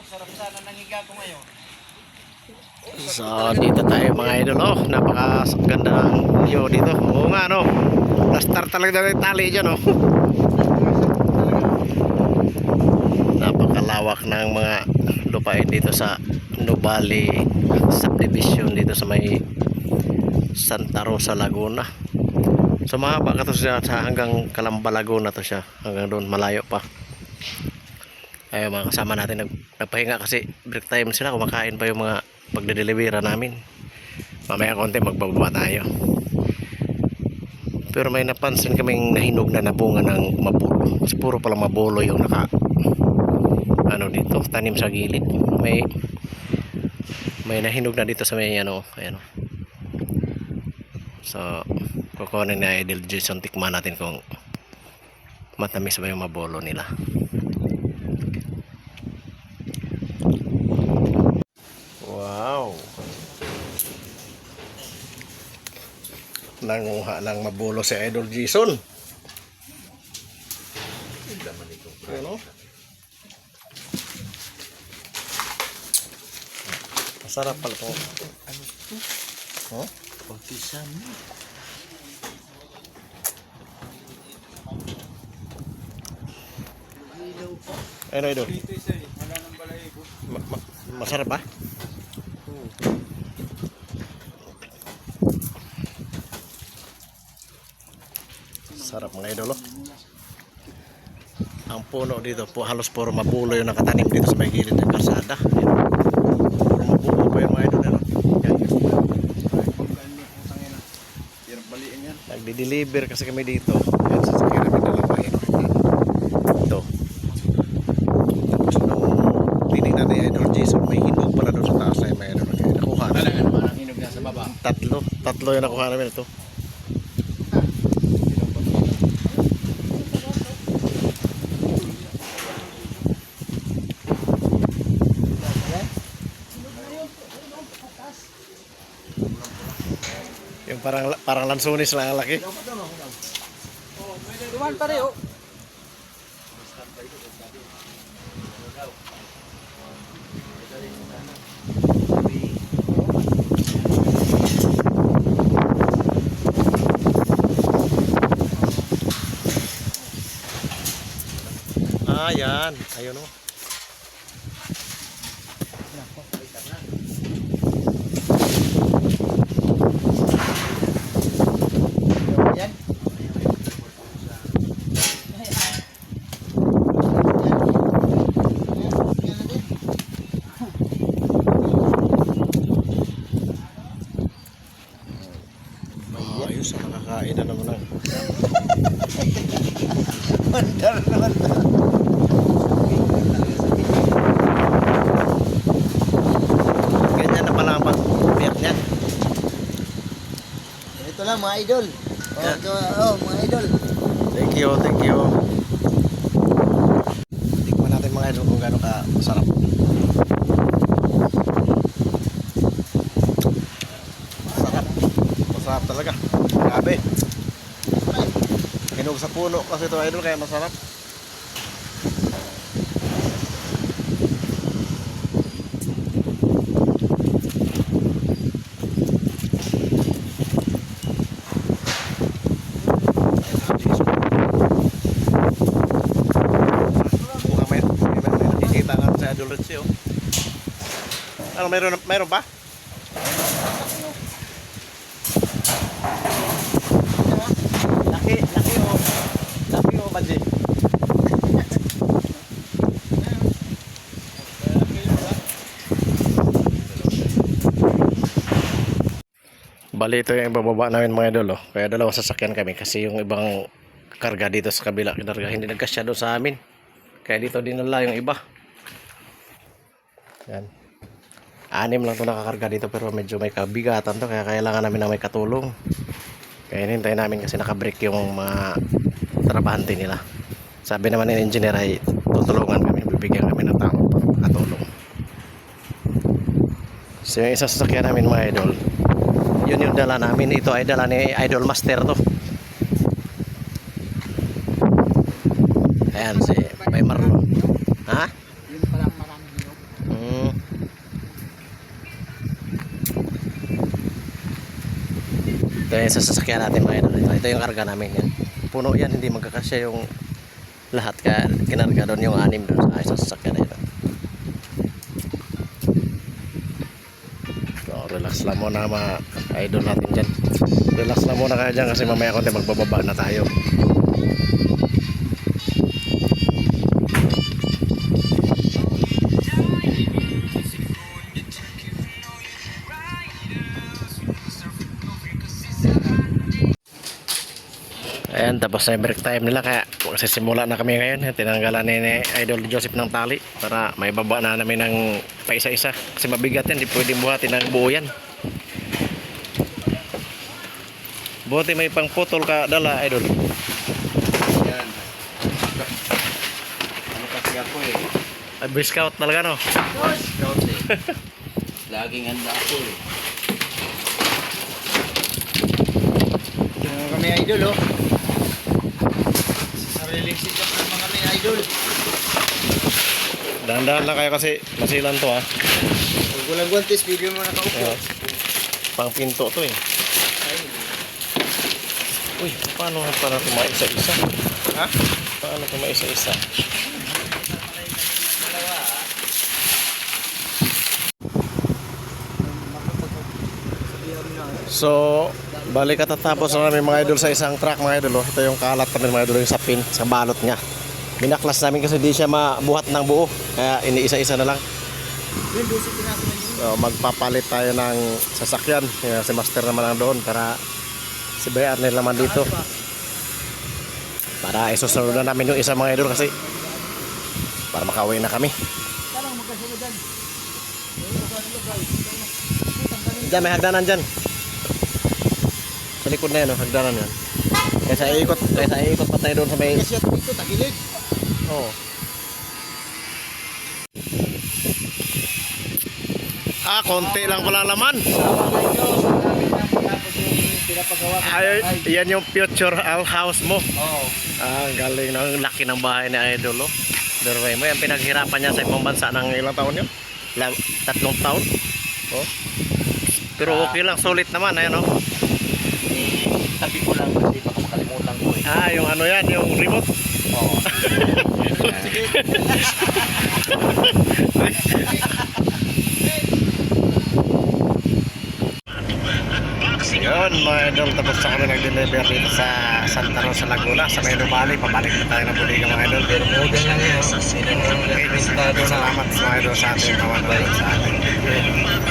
Sarap sana nangiga ko ngayon. So dito tayo mga idol. Oh, napakaganda ng view dito. Oo nga no. Na-start talaga ng tali dyan oh. Napakalawak ng mga lupain dito sa Nubali subdivision dito sa may Santa Rosa, Laguna. So mahaba ka to siya hanggang Calamba, Laguna to siya. Hanggang doon malayo pa. Ayun mga kasama natin nagpahinga kasi break time sila, kumakain pa yung mga pagde-delivera namin. Mamaya konti magbababa tayo. Pero may napansin kaming nahinog na nabunga ng mabulo. Kasi puro palang mabulo yung dito, tanim sa gilid. May nahinog na dito sa may ayan. So kukunin na Idol Jason, tikman natin kung matamis ba yung mabulo nila. Wow. Nanguha ng mabulo si Idol Jason. Ano? Masarap pala ito. Ano to? Huh? Pagkisan. Ano ito? Masarap ba? Sarap mga idol oh. Ang puno dito po halos puro mabulo yung nakatanim dito sa may gilid ng kalsada. Puro mabulo pa yung mga idol nila. Nagdi-deliver kasi kami dito. Yan sa sakyan namin dalawain. Ito. Tapos nung tinignan ni Idol Jason, may hinog pala doon sa taas na may idol. Nakuha na. Parang hinog na sa baba. Tatlo yung nakuha namin ito. Yung parang lansunis lang ang laki. Duman pa rin oh. Ah, yan. Ayun o. Yan. Ayos, nakakain na naman ang Mandar naman to. ganyan na pala ang pag-upiyak niya. Ito lang mga idol. Mga idol. Thank you. Tikman natin mga idol kung gaano ka masarap. Masarap talaga. Grabe. Hinog sa puno kasi ito idol kaya masarap. May nakikita natin sa Idol Richie oh. Ano, mayroon ba? Laki oh, Badji. Bali ito yung bababa namin mga idol oh. Kaya dalawang sasakyan kami kasi yung ibang karga dito sa kabila kinarga hindi nagkasya doon sa amin. Kaya dito dinala yung iba. Yan. 6 lang ito nakakarga dito pero medyo may kabigatan to kaya kailangan namin na may katulong. Kaya hinintay namin kasi nakabreak yung mga trabahante nila. Sabi naman ng engineer ay tutulungan kami, bibigyan kami ng tao para katulong. So yung isang sasakyan namin mga idol, yun yung dala namin. Ito ay dala ni Idol Master to. Ayan si May Marlon. Ha? Yun palang maraming hinog. yung sasakyan natin mga idol. Ito yung karga namin yan. Puno yan, hindi magkakasya yung lahat. Kaya kinarga doon yung 6 doon sa sasakyan na ito. So, relax lang muna mga idol natin dyan. Relax lang muna kayo dyan kasi mamaya konti magbababa na tayo. Ayan, tapos na yung break time nila kaya magsisimula na kami ngayon. Tinanggalan ni Idol Joseph ng tali para may baba na namin ng paisa-isa. Kasi mabigat yan, hindi pwedeng buhatin ng buo yan. Buti may pang putol ka dala, Idol. Yan. Ano kasi ako eh. Boy Scout talaga no? Scout eh. Laging handa ako eh. Tingnan kami idol oh. Sariling sikap naman kami idol. Dahan-dahan lang kayo kasi masilan to ha. Pag walang guantes, video mo nakaupo. Pang pinto to eh. Uy, paano para tumaisa-isa? Ha? Paano tumaisa-isa? So, balik katatapos na namin mga idol sa isang truck mga idol. Ito yung kalat namin mga idol yung sa pin, sa balot niya. Binaklas namin kasi di siya mabuhat ng buo. Kaya iniisa-isa na lang. So, magpapalit tayo ng sasakyan. Kaya si Master naman lang doon para si Bayar nila naman dito. Para isusunod na namin yung isa mga idol kasi para makauwi na kami. Diyan, may hagdanan dyan. Sa likod na yan, hagdanan yan. Kaysa iikot pa tayo doon sa may... Kasi dito, tagilid. Oo. Konti lang pala laman. Ay, yan yung future house mo. Oo. Galing ng laki ng bahay ni Idol. Oh. Derway mo, yan pinaghirapan niya sa ibang bansa ng ilang taon yun? 3 taon. Oh. Pero okay lang, sulit naman. Ayan, oh. Tabi ko lang kasi baka makalimutan ko eh. Yung ano yan, yung remote. Oo. Yun mga idol, tapos na kami nag-deliver dito sa Santa Rosa, Laguna sa May Nubali. Pabalik na tayo ng Buliga mga idol. Pero modern lang yun. Okay, salamat mga idol sa ating mga nanonood sa ating video.